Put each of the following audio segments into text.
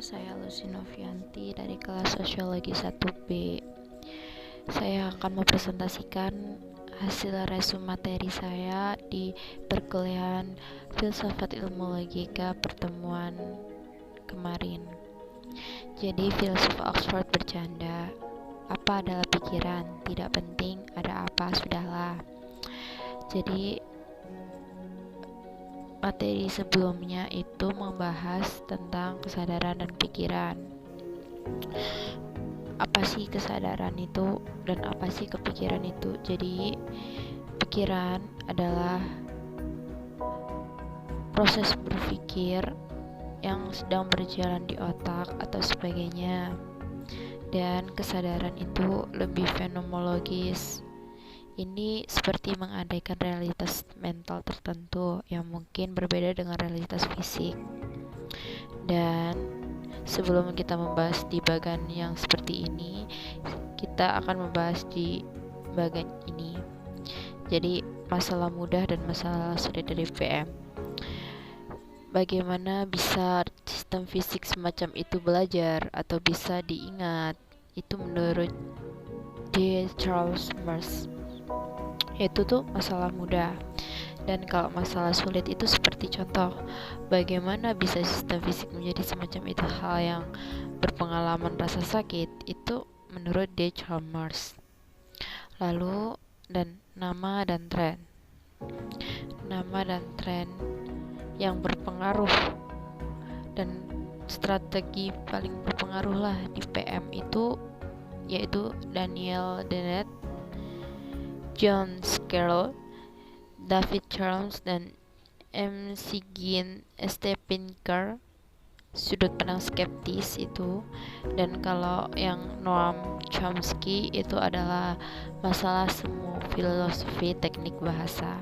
saya Lucy Novianti dari kelas Sosiologi 1B. Saya akan mempresentasikan hasil resum materi saya di perkuliahan Filsafat Ilmu Logika pertemuan kemarin. Jadi filsuf Oxford bercanda, apa adalah pikiran? Tidak penting, ada apa, sudahlah. Jadi materi sebelumnya itu membahas tentang kesadaran dan pikiran. Apa sih kesadaran itu dan apa sih kepikiran itu? Jadi pikiran adalah proses berpikir yang sedang berjalan di otak atau sebagainya. Dan kesadaran itu lebih fenomenologis. Ini seperti mengandaikan realitas mental tertentu yang mungkin berbeda dengan realitas fisik. Dan sebelum kita membahas di bagian yang seperti ini, kita akan membahas di bagian ini. Jadi masalah mudah dan masalah sulit dari PM. Bagaimana bisa sistem fisik semacam itu belajar atau bisa diingat? Itu menurut D. Charles Mars. Itu tuh masalah mudah. Dan kalau masalah sulit itu seperti contoh, bagaimana bisa sistem fisik menjadi semacam itu, hal yang berpengalaman rasa sakit, itu menurut D. Chalmers. Lalu dan nama dan tren. Nama dan tren yang berpengaruh dan strategi paling berpengaruh lah di PM itu yaitu Daniel Dennett, John Searle, David Chalmers, dan M. Sigyn Stepinker. Sudut pandang skeptis itu. Dan kalau yang Noam Chomsky itu adalah masalah semu filosofi teknik bahasa.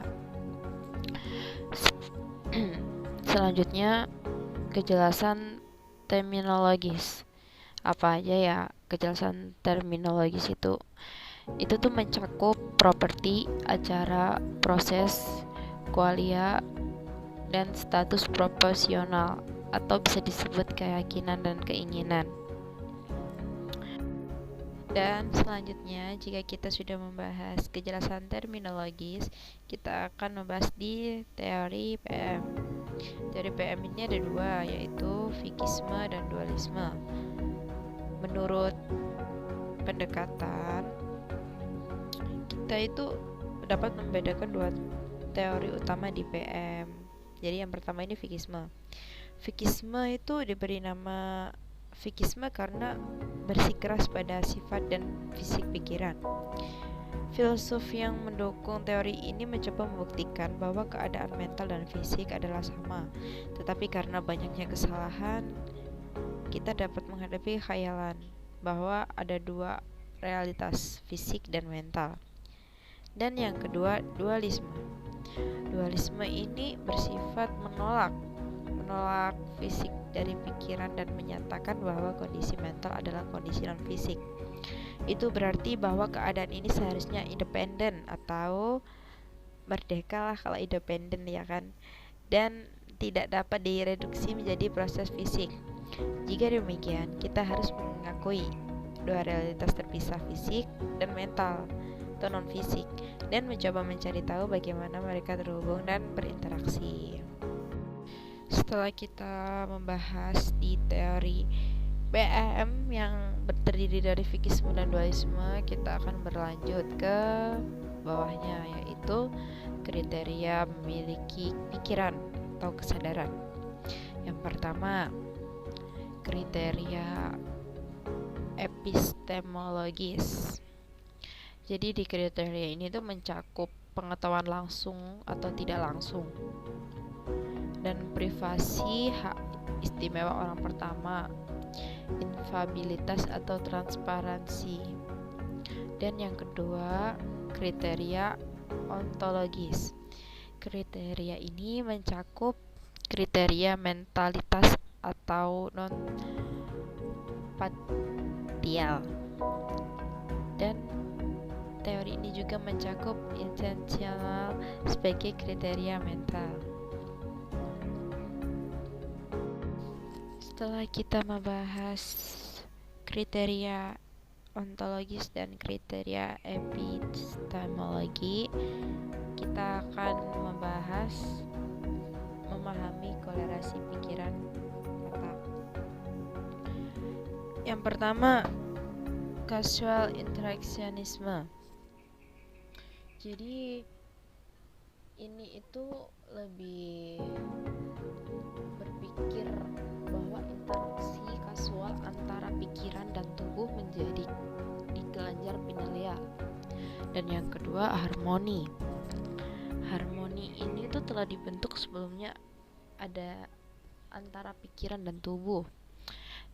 Selanjutnya kejelasan terminologis. Apa aja ya kejelasan terminologis itu? Itu tuh mencakup properti, acara, proses, qualia, dan status proporsional atau bisa disebut keyakinan dan keinginan. Dan selanjutnya, jika kita sudah membahas kejelasan terminologis, kita akan membahas di teori PM. Teori PM ini ada dua, yaitu fikisme dan dualisme. Menurut pendekatan, kita itu dapat membedakan dua teori utama di PM. Jadi yang pertama ini fikisme. Fikisme itu diberi nama fikisme karena bersikeras pada sifat dan fisik pikiran. Filsuf yang mendukung teori ini mencoba membuktikan bahwa keadaan mental dan fisik adalah sama. Tetapi karena banyaknya kesalahan, kita dapat menghadapi khayalan bahwa ada dua realitas, fisik dan mental. Dan yang kedua, dualisme. Dualisme ini bersifat menolak fisik dari pikiran dan menyatakan bahwa kondisi mental adalah kondisi non fisik. Itu berarti bahwa keadaan ini seharusnya independen atau merdeka lah kalau independen, ya kan, dan tidak dapat direduksi menjadi proses fisik. Jika demikian, kita harus mengakui dua realitas terpisah, fisik dan mental atau non fisik, dan mencoba mencari tahu bagaimana mereka terhubung dan berinteraksi. Setelah kita membahas di teori PM yang terdiri dari fikisme dan dualisme, kita akan berlanjut ke bawahnya, yaitu kriteria memiliki pikiran atau kesadaran. Yang pertama, kriteria epistemologis. Jadi di kriteria ini tuh mencakup pengetahuan langsung atau tidak langsung, dan privasi, hak istimewa orang pertama, infabilitas atau transparansi. Dan yang kedua, kriteria ontologis. Kriteria ini mencakup kriteria mentalitas atau non-patial. Dan teori ini juga mencakup intensional sebagai kriteria mental. Setelah kita membahas kriteria ontologis dan kriteria epistemologi, kita akan membahas memahami kolerasi pikiran otak. Yang pertama, causal interactionisme. Jadi ini itu lebih berpikir bahwa interaksi kasual antara pikiran dan tubuh menjadi dikelanjar pineal. Dan yang kedua, harmoni. Harmoni ini tuh telah dibentuk sebelumnya ada antara pikiran dan tubuh.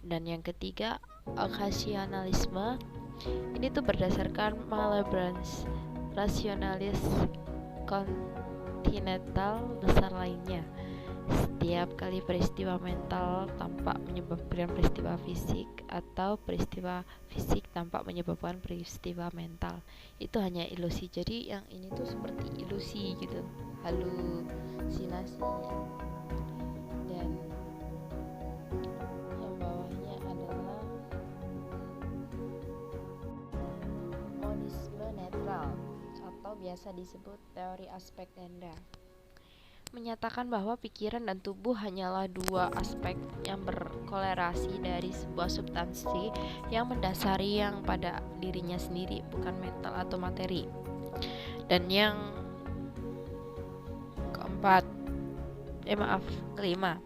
Dan yang ketiga, occasionalisme. Ini tuh berdasarkan Malebranche rasionalis kontinental besar lainnya. Setiap kali peristiwa mental tampak menyebabkan peristiwa fisik atau peristiwa fisik tampak menyebabkan peristiwa mental, itu hanya ilusi. Jadi yang ini tuh seperti ilusi gitu, halusinasi. Dan yang bawahnya adalah monisme netral atau biasa disebut teori aspek ganda, menyatakan bahwa pikiran dan tubuh hanyalah dua aspek yang berkolerasi dari sebuah substansi yang mendasari yang pada dirinya sendiri, bukan mental atau materi. Dan yang kelima,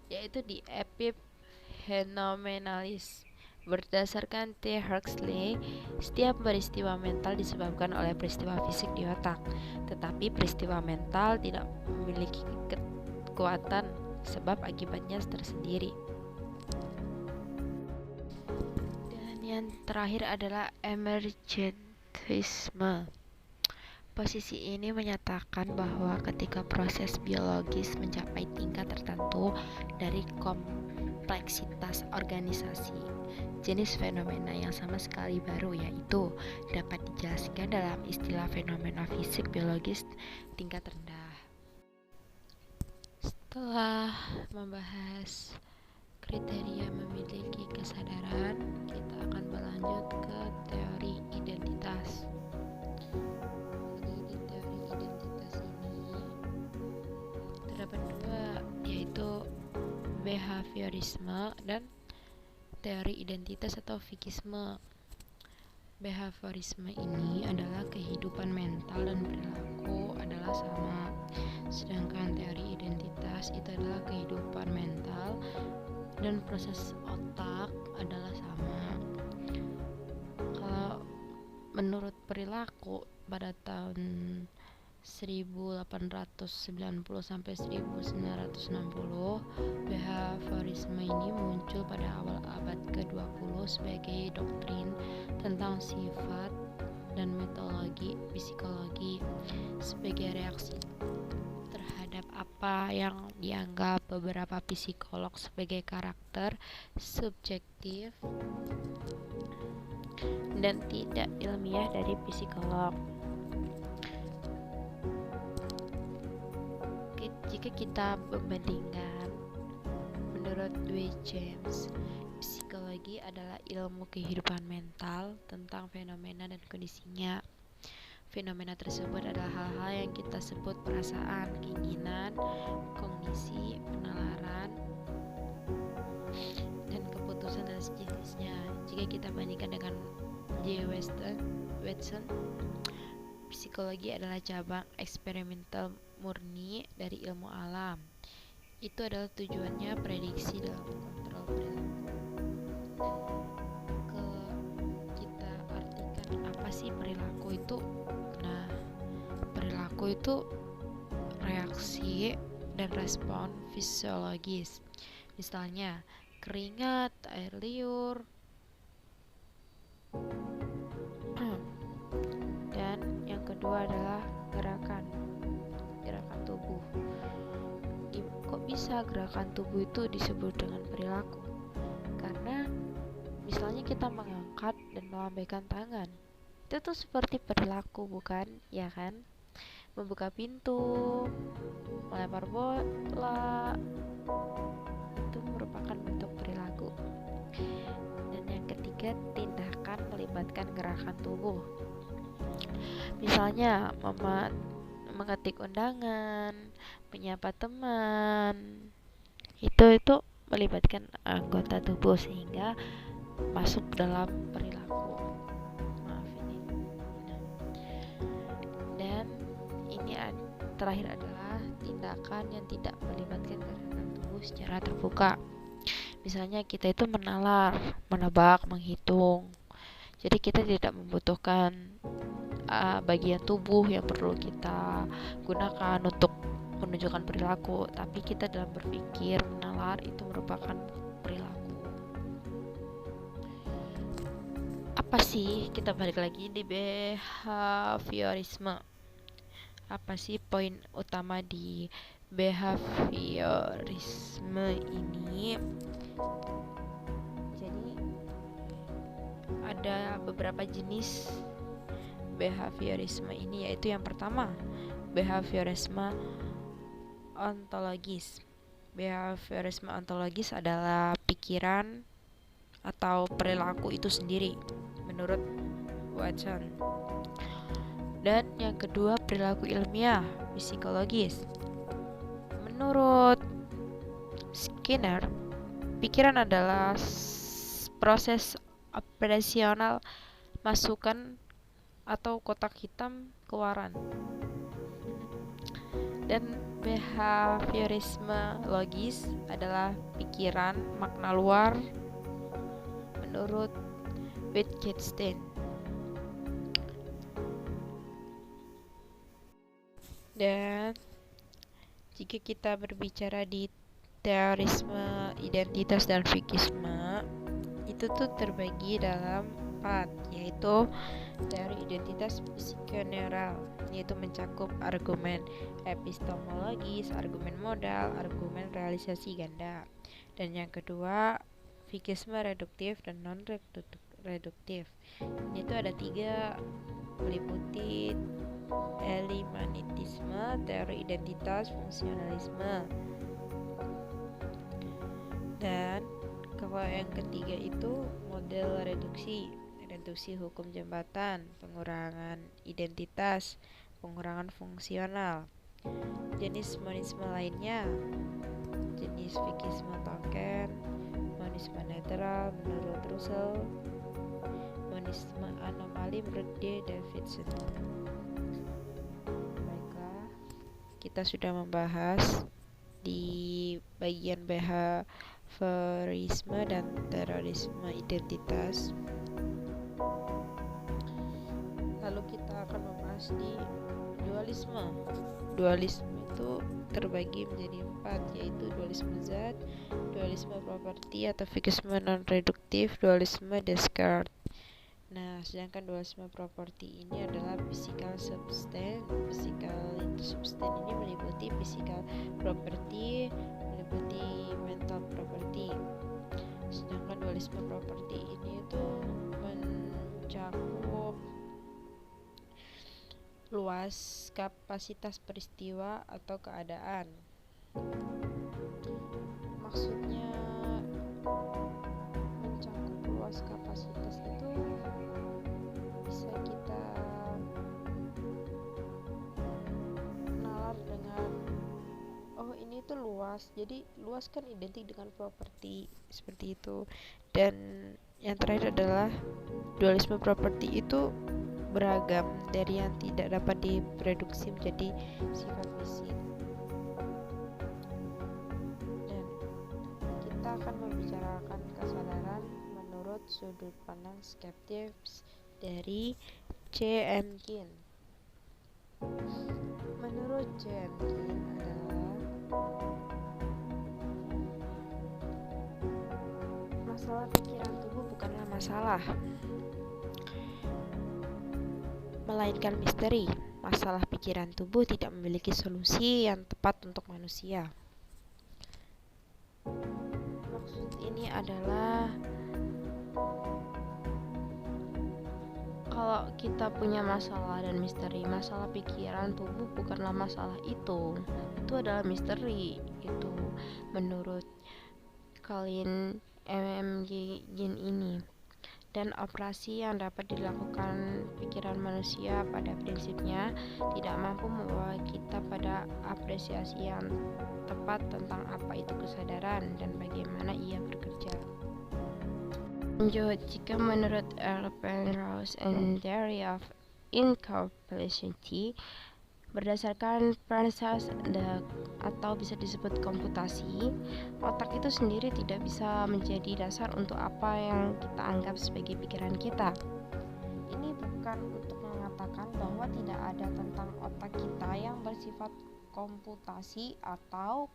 yaitu di epifenomenalis. Berdasarkan T. Huxley, setiap peristiwa mental disebabkan oleh peristiwa fisik di otak, tetapi peristiwa mental tidak memiliki kekuatan sebab akibatnya tersendiri. Dan yang terakhir adalah emergentisme. Posisi ini menyatakan bahwa ketika proses biologis mencapai tingkat tertentu dari kompleksitas organisasi, jenis fenomena yang sama sekali baru, yaitu dapat dijelaskan dalam istilah fenomena fisik biologis tingkat rendah. Setelah membahas kriteria memiliki kesadaran, kita akan berlanjut ke teori identitas. Jadi di teori identitas ini terdapat dua, yaitu behaviorisme dan teori identitas atau fikisme. Behaviorisme ini adalah kehidupan mental dan perilaku adalah sama, sedangkan teori identitas itu adalah kehidupan mental dan proses otak adalah sama. Kalau menurut perilaku pada tahun 1890 sampai 1960, behaviorisme ini muncul pada awal abad ke-20 sebagai doktrin tentang sifat dan metodologi psikologi sebagai reaksi terhadap apa yang dianggap beberapa psikolog sebagai karakter subjektif dan tidak ilmiah dari psikolog. Jika kita membandingkan, menurut W. James, psikologi adalah ilmu kehidupan mental tentang fenomena dan kondisinya. Fenomena tersebut adalah hal-hal yang kita sebut perasaan, keinginan, kognisi, penalaran, dan keputusan dan sejenisnya. Jika kita bandingkan dengan J. Watson, psikologi adalah cabang eksperimental murni dari ilmu alam. Itu adalah tujuannya prediksi dalam kontrol perilaku. Kita artikan apa sih perilaku itu? Nah, perilaku itu reaksi dan respon fisiologis. Misalnya, keringat, air liur, dan yang kedua adalah gerakan tubuh. Kok bisa gerakan tubuh itu disebut dengan perilaku? Karena misalnya kita mengangkat dan melambaikan tangan, itu tuh seperti perilaku, bukan? Ya kan? Membuka pintu, melempar bola, itu merupakan Dan yang ketiga, tindakan melibatkan gerakan tubuh. Misalnya mengetik undangan, menyapa teman. Itu melibatkan anggota tubuh sehingga masuk dalam perilaku. Maaf ini. Nah, dan ini terakhir adalah tindakan yang tidak melibatkan gerakan tubuh secara terbuka. Misalnya kita itu menalar, menebak, menghitung. Jadi kita tidak membutuhkan bagian tubuh yang perlu kita gunakan untuk menunjukkan perilaku, tapi kita dalam berpikir, menalar itu merupakan perilaku. Apa sih, kita balik lagi di behaviorisme. Apa sih poin utama di behaviorisme ini? Jadi ada beberapa jenis behaviorisme ini, yaitu yang pertama, behaviorisme ontologis. Behaviorisme ontologis adalah pikiran atau perilaku itu sendiri menurut Watson. Dan yang kedua, perilaku ilmiah, psikologis. Menurut Skinner, pikiran adalah proses operasional masukan atau kotak hitam keluaran. Dan behaviorisme logis adalah pikiran makna luar menurut Wittgenstein. Dan jika kita berbicara di teorisme identitas dan fikisme, itu tuh terbagi dalam 4, yaitu teori identitas psikoneural, yaitu mencakup argumen epistemologis, argumen modal, argumen realisasi ganda. Dan yang kedua, fikisme reduktif dan non-reduktif. Itu ada 3, meliputi elimanitisme, teori identitas, fungsionalisme. Dan kalau yang ketiga itu model reduksi hukum jembatan, pengurangan identitas, pengurangan fungsional. Jenis monisme lainnya, jenis fikisme token, monisme netral menurut Russell, monisme anomali menurut D. Davidson. Baiklah, kita sudah membahas di bagian behaviorisme dan terorisme identitas. Lalu kita akan membahas di dualisme. Dualisme itu terbagi menjadi 4, yaitu dualisme zat, dualisme properti atau fikisme non-reduktif, dualisme Descartes. Nah, sedangkan dualisme properti ini adalah physical substance. Physical substance ini meliputi physical property, meliputi mental property. Sedangkan dualisme properti ini itu mencakup luas kapasitas peristiwa atau keadaan. Maksudnya mencakup luas kapasitas itu bisa kita nalar dengan ini tuh luas. Jadi luas kan identik dengan properti, seperti itu. Dan yang terakhir adalah dualisme properti itu beragam dari yang tidak dapat direduksi menjadi sifat fisik. Dan kita akan membicarakan kesadaran menurut sudut pandang skeptis dari Chemkin. Menurut Chemkin adalah masalah pikiran tubuh bukanlah masalah, melainkan misteri. Masalah pikiran tubuh tidak memiliki solusi yang tepat untuk manusia. Maksud ini adalah kalau kita punya masalah dan misteri, masalah pikiran tubuh bukanlah masalah itu adalah misteri. Itu menurut Colin EMG gene ini. Dan operasi yang dapat dilakukan pikiran manusia pada prinsipnya tidak mampu membawa kita pada apresiasi yang tepat tentang apa itu kesadaran dan bagaimana ia bekerja. Lanjut, jika menurut L. Penrose and Theory of Incapacity, berdasarkan proses atau bisa disebut komputasi, otak itu sendiri tidak bisa menjadi dasar untuk apa yang kita anggap sebagai pikiran kita. Ini bukan untuk mengatakan bahwa tidak ada tentang otak kita yang bersifat komputasi atau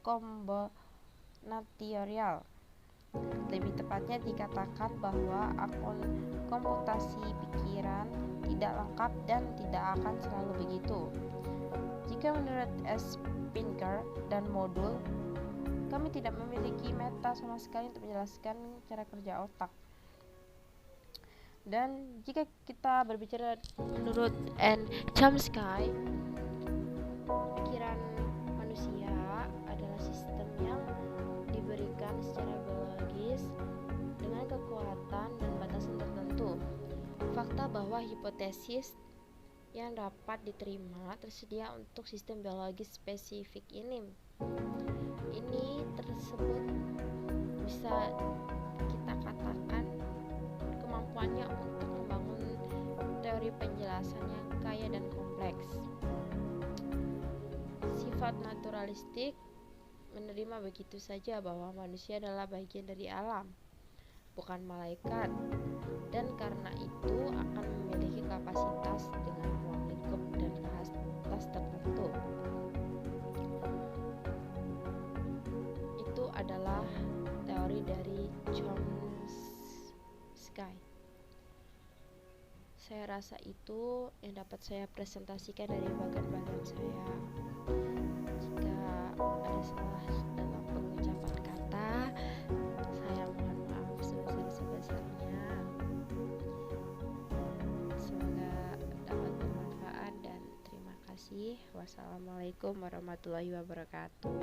kombinatorial. Lebih tepatnya dikatakan bahwa komputasi pikiran tidak lengkap dan tidak akan selalu begitu. Jika menurut S. Pinker dan modul, kami tidak memiliki meta sama sekali untuk menjelaskan cara kerja otak. Dan jika kita berbicara menurut N. Chomsky, pikiran manusia adalah sistem yang diberikan secara biologis dengan kekuatan dan batasan tertentu. Fakta bahwa hipotesis yang dapat diterima tersedia untuk sistem biologis spesifik ini tersebut bisa kita katakan kemampuannya untuk membangun teori penjelasan yang kaya dan kompleks. Sifat naturalistik menerima begitu saja bahwa manusia adalah bagian dari alam, bukan malaikat, dan karena itu akan memiliki kapasitas dengan ruang lingkup dan batas tertentu. Itu adalah teori dari Chomsky. Saya rasa itu yang dapat saya presentasikan dari bagian saya. Jika ada salah dalam pengucapan kata, saya mohon maaf sebesar-besarnya. Semoga dapat bermanfaat dan terima kasih. Wassalamualaikum warahmatullahi wabarakatuh.